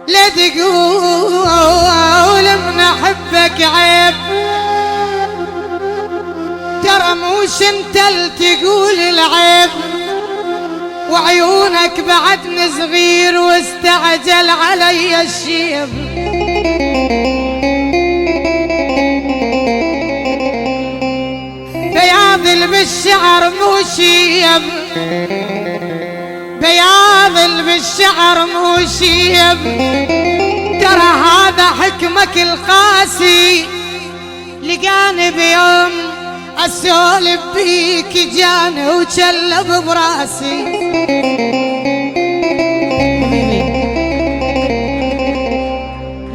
لا تقول من احبك عيب، ترى موش انت اللي تقول العيب، وعيونك بعدني صغير واستعجل علي الشيب. بياض بالشعر مو شيب، بياض بالشعر مو شيب، ترى هذا حكمك القاسي. لقاني بيوم اسولف بيك جاني وشلب براسي.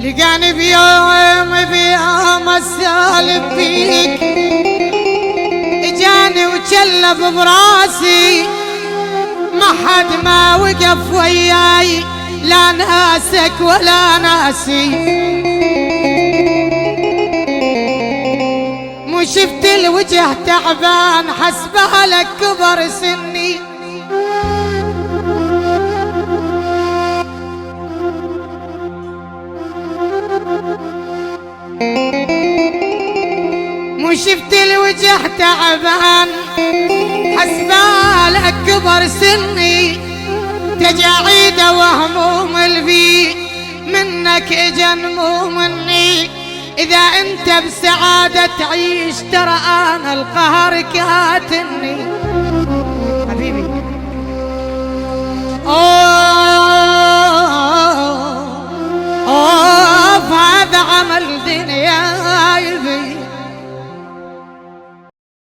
لقاني بيوم اسولف بيك جاني وشلب براسي. ما حد ما وقف وياي، لا ناسك ولا ناسي. مو شفت الوجه تعبان، حسبها لك كبر سني. مو شفت الوجه تعبان، حسبها لك كبر سني. تجاعيد وهموم البي منك اجن مو مني. إذا أنت بسعادة تعيش ترى أنا القهر كاتني.